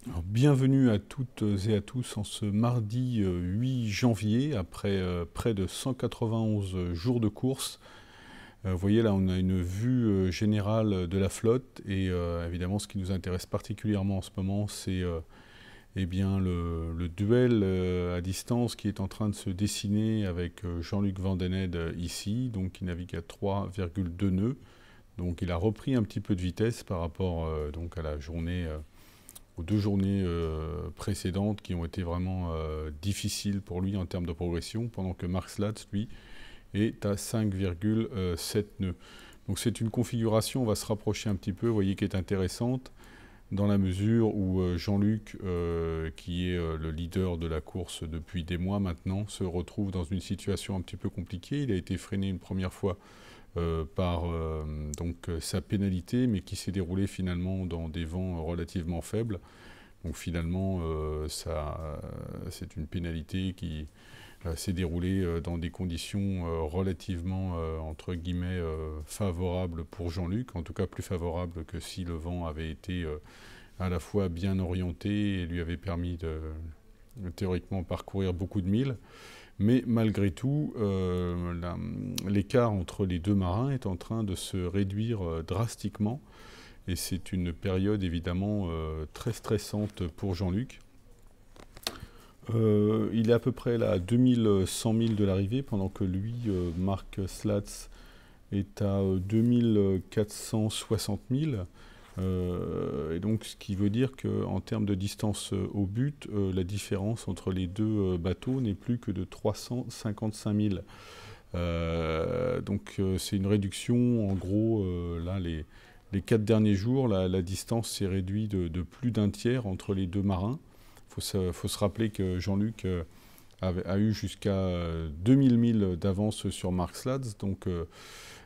Alors, bienvenue à toutes et à tous en ce mardi 8 janvier, après près de 191 jours de course. Vous voyez là, on a une vue générale de la flotte et évidemment ce qui nous intéresse particulièrement en ce moment, c'est eh bien, le duel à distance qui est en train de se dessiner avec Jean-Luc Vandened ici, donc qui navigue à 3,2 nœuds. Donc il a repris un petit peu de vitesse par rapport donc à la journée aux 2 journées précédentes qui ont été vraiment difficiles pour lui en termes de progression, pendant que Mark Slatz, lui, est à 5,7 nœuds. Donc c'est une configuration, on va se rapprocher un petit peu, vous voyez, qui est intéressante, dans la mesure où Jean-Luc, qui est le leader de la course depuis des mois maintenant, se retrouve dans une situation un petit peu compliquée. Il a été freiné une première fois par sa pénalité, mais qui s'est déroulée finalement dans des vents relativement faibles. Donc finalement, c'est une pénalité qui s'est déroulée dans des conditions relativement, entre guillemets, favorables pour Jean-Luc, en tout cas plus favorables que si le vent avait été à la fois bien orienté et lui avait permis de théoriquement parcourir beaucoup de milles. Mais malgré tout, l'écart entre les deux marins est en train de se réduire drastiquement. Et c'est une période évidemment très stressante pour Jean-Luc. Il est à peu près là, à 2100 milles de l'arrivée, pendant que lui, Mark Slatz, est à 2460 milles. Et donc, ce qui veut dire qu'en termes de distance au but, la différence entre les deux bateaux n'est plus que de 355 milles. C'est une réduction, en gros, là, les 4 derniers jours, la distance s'est réduite de plus d'un tiers entre les deux marins. Faut se rappeler que Jean-Luc a eu jusqu'à 2000 milles d'avance sur Mark Slatz, donc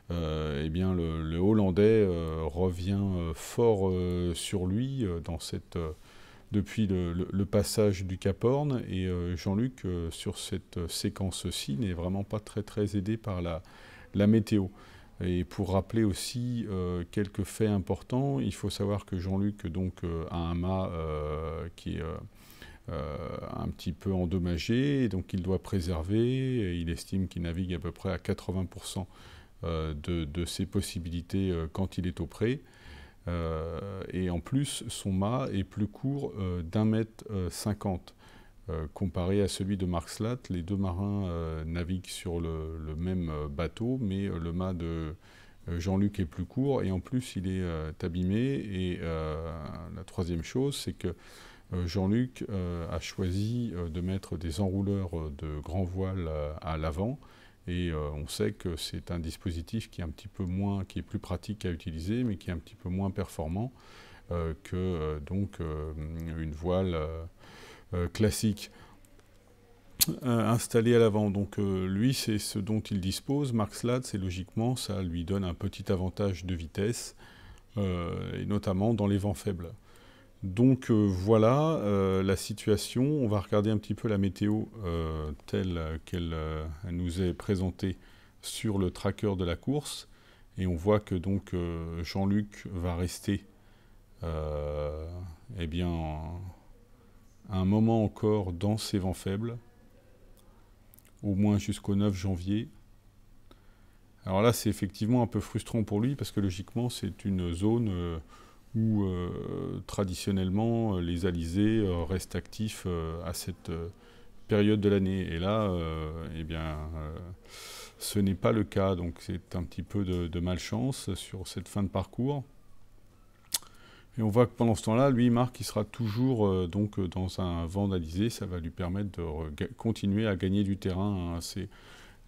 eh bien, le Hollandais revient fort sur lui depuis le passage du Cap Horn, et Jean-Luc, sur cette séquence-ci, n'est vraiment pas très très aidé par la météo. Et pour rappeler aussi quelques faits importants, il faut savoir que Jean-Luc a un mât qui est un petit peu endommagé, et donc il doit préserver, et il estime qu'il navigue à peu près à 80% de ses possibilités quand il est au pré. Et en plus, son mât est plus court d'1,50 m. Comparé à celui de Mark Slatz, les deux marins naviguent sur le même bateau, mais le mât de Jean-Luc est plus court, et en plus il est abîmé. Et la troisième chose, c'est que Jean-Luc a choisi de mettre des enrouleurs de grand voile à l'avant, et on sait que c'est un dispositif qui est un petit peu moins, qui est plus pratique à utiliser, mais qui est un petit peu moins performant que une voile classique installée à l'avant. Donc lui, c'est ce dont il dispose. Mark Slatz, et logiquement, ça lui donne un petit avantage de vitesse, et notamment dans les vents faibles. Donc voilà la situation. On va regarder un petit peu la météo telle qu'elle nous est présentée sur le tracker de la course. Et on voit que Jean-Luc va rester eh bien, un moment encore dans ces vents faibles, au moins jusqu'au 9 janvier. Alors là, c'est effectivement un peu frustrant pour lui, parce que logiquement, c'est une zone où traditionnellement les alizés restent actifs à cette période de l'année. Et là, eh bien, ce n'est pas le cas, donc c'est un petit peu de malchance sur cette fin de parcours. Et on voit que pendant ce temps-là, lui, Marc, il sera toujours dans un vent d'alizé. Ça va lui permettre de continuer à gagner du terrain. Hein.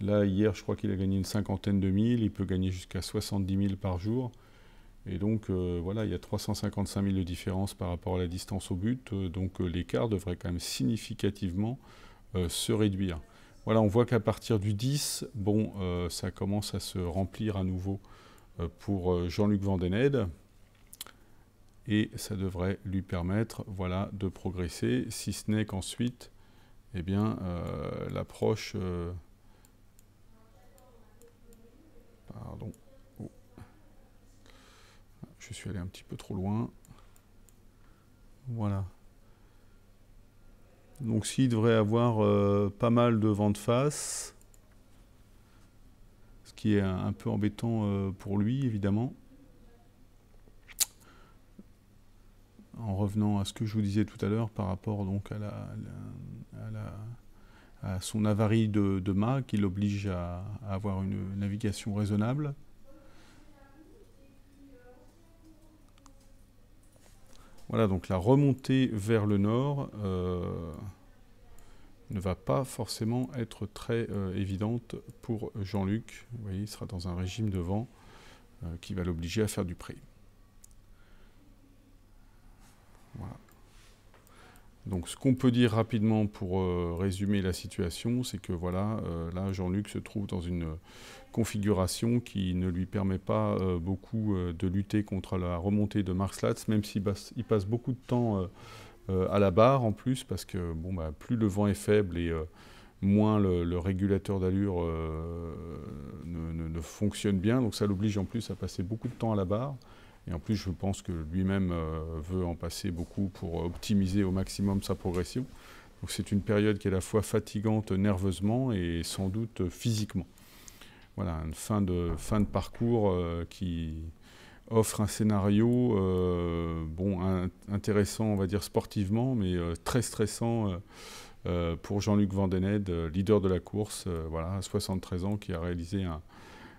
Là, hier, je crois qu'il a gagné une cinquantaine de milles. Il peut gagner jusqu'à 70 milles par jour. Et donc, voilà, il y a 355 milles de différence par rapport à la distance au but. L'écart devrait quand même significativement se réduire. Voilà, on voit qu'à partir du 10, ça commence à se remplir à nouveau pour Jean-Luc Vandened. Et ça devrait lui permettre, voilà, de progresser, si ce n'est qu'ensuite, eh bien, l'approche... pardon. Oh. Je suis allé un petit peu trop loin. Voilà. Donc s'il devrait avoir pas mal de vent de face, ce qui est un peu embêtant pour lui, évidemment. En revenant à ce que je vous disais tout à l'heure par rapport donc à son avarie de mât qui l'oblige à avoir une navigation raisonnable. Voilà, donc la remontée vers le nord ne va pas forcément être très évidente pour Jean-Luc. Vous voyez, il sera dans un régime de vent qui va l'obliger à faire du pré. Voilà. Donc ce qu'on peut dire rapidement pour résumer la situation, c'est que voilà, là Jean-Luc se trouve dans une configuration qui ne lui permet pas beaucoup de lutter contre la remontée de Mark Slats, même s'il passe beaucoup de temps à la barre en plus, parce que bon, bah, plus le vent est faible et moins le régulateur d'allure ne fonctionne bien, donc ça l'oblige en plus à passer beaucoup de temps à la barre. Et en plus, je pense que lui-même veut en passer beaucoup pour optimiser au maximum sa progression. Donc c'est une période qui est à la fois fatigante nerveusement et sans doute physiquement. Voilà, une fin de parcours qui offre un scénario bon, intéressant, on va dire sportivement, mais très stressant pour Jean-Luc Vandened, leader de la course, voilà, à 73 ans, qui a réalisé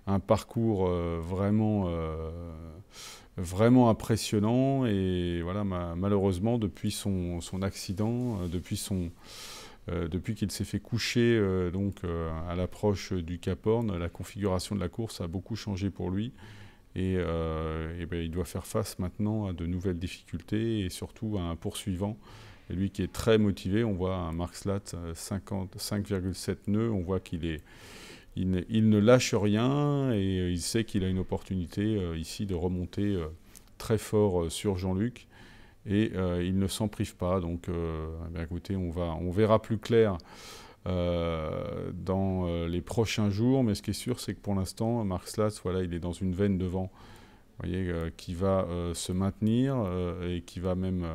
un parcours vraiment impressionnant. Et voilà, malheureusement, depuis son accident, depuis qu'il s'est fait coucher à l'approche du Cap Horn, la configuration de la course a beaucoup changé pour lui. Et ben, il doit faire face maintenant à de nouvelles difficultés et surtout à un poursuivant. Et lui qui est très motivé, on voit un Mark Slats 5,7 nœuds, on voit qu'il ne lâche rien et il sait qu'il a une opportunité ici de remonter très fort sur Jean-Luc et il ne s'en prive pas. Donc eh bien, écoutez, on verra plus clair dans les prochains jours, mais ce qui est sûr, c'est que pour l'instant, Mark Slats, voilà, il est dans une veine de vent, vous voyez, qui va se maintenir et qui va même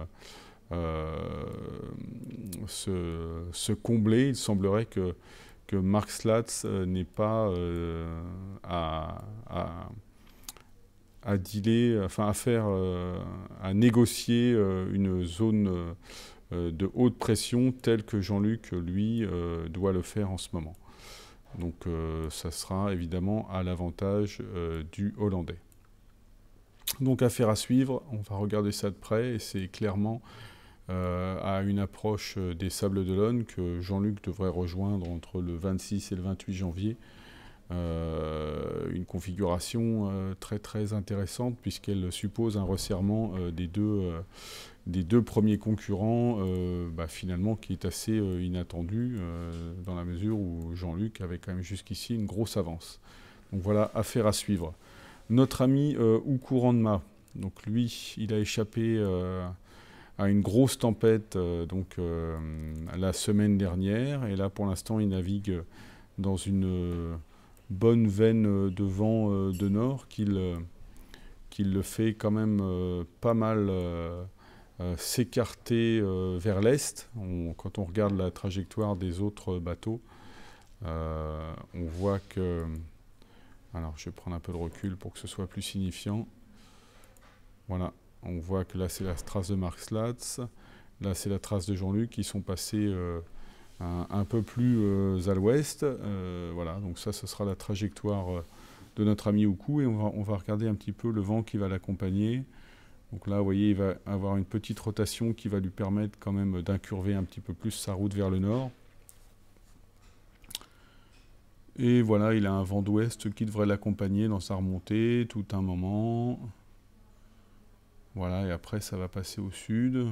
se combler. Il semblerait que Mark Slats n'est pas à dealer, enfin à négocier une zone de haute pression telle que Jean-Luc, lui, doit le faire en ce moment. Donc ça sera évidemment à l'avantage du Hollandais. Donc affaire à suivre, on va regarder ça de près et c'est clairement à une approche des Sables d'Olonne que Jean-Luc devrait rejoindre entre le 26 et le 28 janvier. Une configuration très intéressante puisqu'elle suppose un resserrement des deux premiers concurrents, finalement qui est assez inattendu dans la mesure où Jean-Luc avait quand même jusqu'ici une grosse avance. Donc voilà, affaire à suivre. Notre ami Oukourand de Mât, donc lui, il a échappé à une grosse tempête la semaine dernière et là pour l'instant il navigue dans une bonne veine de vent de nord qui le fait quand même pas mal s'écarter vers l'est. Quand on regarde la trajectoire des autres bateaux, on voit que... Alors je vais prendre un peu de recul pour que ce soit plus signifiant. Voilà, on voit que là c'est la trace de Mark Slats, là c'est la trace de Jean-Luc qui sont passés un peu plus à l'ouest. Voilà, donc ça, ce sera la trajectoire de notre ami Oukou et on va regarder un petit peu le vent qui va l'accompagner. Donc là, vous voyez, il va avoir une petite rotation qui va lui permettre quand même d'incurver un petit peu plus sa route vers le nord. Et voilà, il a un vent d'ouest qui devrait l'accompagner dans sa remontée tout un moment. Voilà, et après, ça va passer au sud.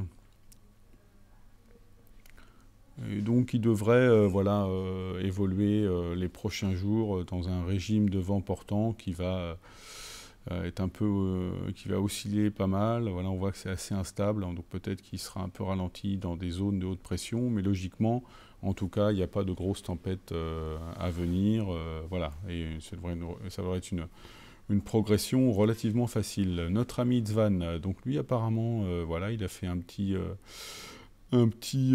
Et donc il devrait évoluer les prochains jours dans un régime de vent portant qui va être qui va osciller pas mal. Voilà, on voit que c'est assez instable, hein, donc peut-être qu'il sera un peu ralenti dans des zones de haute pression, mais logiquement, en tout cas, il n'y a pas de grosses tempêtes à venir. Voilà, et ça devrait être une progression relativement facile. Notre ami Tzvan, donc lui apparemment, voilà, il a fait un petit un petit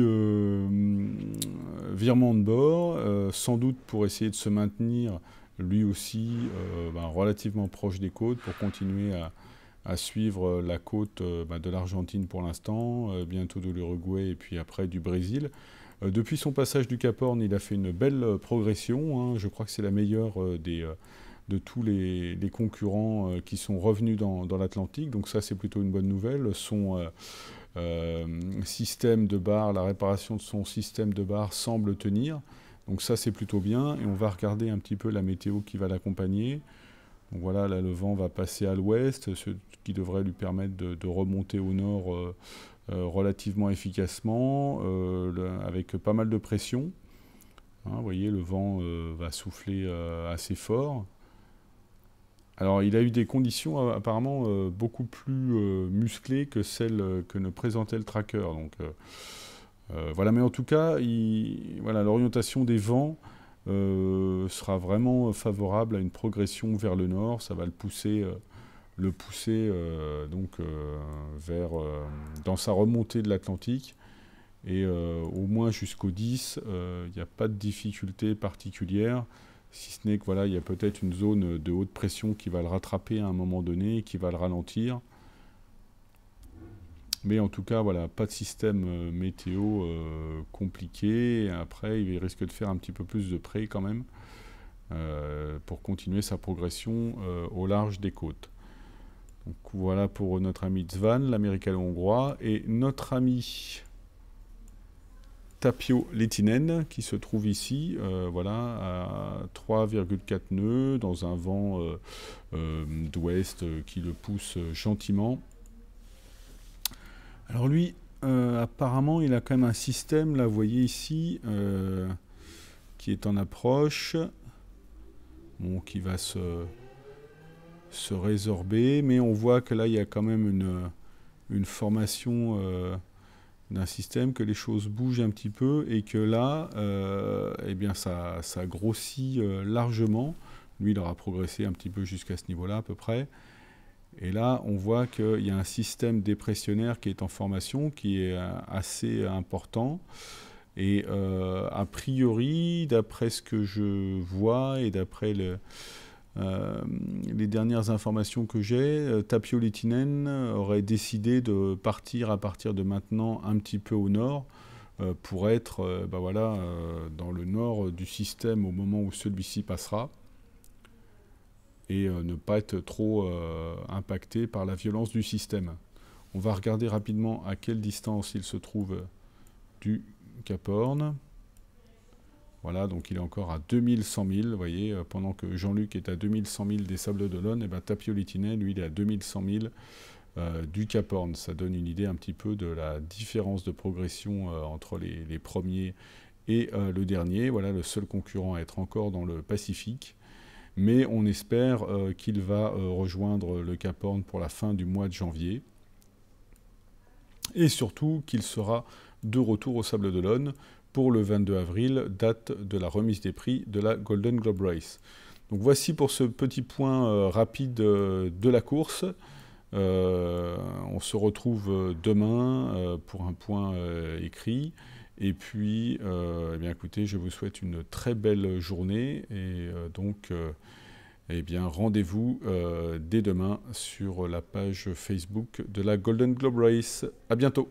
virement de bord, sans doute pour essayer de se maintenir lui aussi relativement proche des côtes pour continuer à suivre la côte de l'Argentine pour l'instant, bientôt de l'Uruguay et puis après du Brésil. Depuis son passage du Cap Horn, il a fait une belle progression, hein. Je crois que c'est la meilleure de tous les concurrents qui sont revenus dans l'Atlantique, donc ça c'est plutôt une bonne nouvelle. Son système de barre, la réparation de son système de barre semble tenir, donc ça c'est plutôt bien, et on va regarder un petit peu la météo qui va l'accompagner. Donc voilà, là le vent va passer à l'ouest, ce qui devrait lui permettre de remonter au nord relativement efficacement, avec pas mal de pression. Hein, vous voyez, le vent va souffler assez fort. Alors, il a eu des conditions apparemment beaucoup plus musclées que celles que ne présentait le tracker. Donc, voilà, mais en tout cas, voilà, l'orientation des vents sera vraiment favorable à une progression vers le nord. Ça va le pousser dans sa remontée de l'Atlantique. Et au moins jusqu'au 10, il n'y a pas de difficulté particulière. Si ce n'est que voilà, il y a peut-être une zone de haute pression qui va le rattraper à un moment donné, et qui va le ralentir. Mais en tout cas, voilà, pas de système météo compliqué. Après, il risque de faire un petit peu plus de près quand même pour continuer sa progression au large des côtes. Donc voilà pour notre ami Zvan, l'américano-hongrois, et notre ami Tapio Lehtinen, qui se trouve ici, voilà, à 3,4 nœuds, dans un vent d'ouest qui le pousse gentiment. Alors lui, apparemment, il a quand même un système, là, vous voyez ici, qui est en approche, bon, qui va se résorber, mais on voit que là, il y a quand même une formation d'un système, que les choses bougent un petit peu, et que là, eh bien, ça grossit largement. Lui, il aura progressé un petit peu jusqu'à ce niveau-là, à peu près. Et là, on voit qu'il y a un système dépressionnaire qui est en formation, qui est assez important. Et a priori, d'après ce que je vois et d'après les dernières informations que j'ai, Tapio Lehtinen aurait décidé de partir à partir de maintenant un petit peu au nord pour être dans le nord du système au moment où celui-ci passera, et ne pas être trop impacté par la violence du système. On va regarder rapidement à quelle distance il se trouve du Cap Horn. Voilà, donc il est encore à 2100 000, vous voyez, pendant que Jean-Luc est à 2100 000 des Sables d'Olonne, et bien Tapio Lehtinen, lui, il est à 2100 000 du Cap Horn. Ça donne une idée un petit peu de la différence de progression entre les premiers et le dernier. Voilà, le seul concurrent à être encore dans le Pacifique. Mais on espère qu'il va rejoindre le Cap Horn pour la fin du mois de janvier. Et surtout qu'il sera de retour aux Sables d'Olonne pour le 22 avril, date de la remise des prix de la Golden Globe Race. Donc voici pour ce petit point rapide de la course. On se retrouve demain pour un point écrit. Et puis, eh bien, écoutez, je vous souhaite une très belle journée. Et eh bien, rendez-vous dès demain sur la page Facebook de la Golden Globe Race. À bientôt.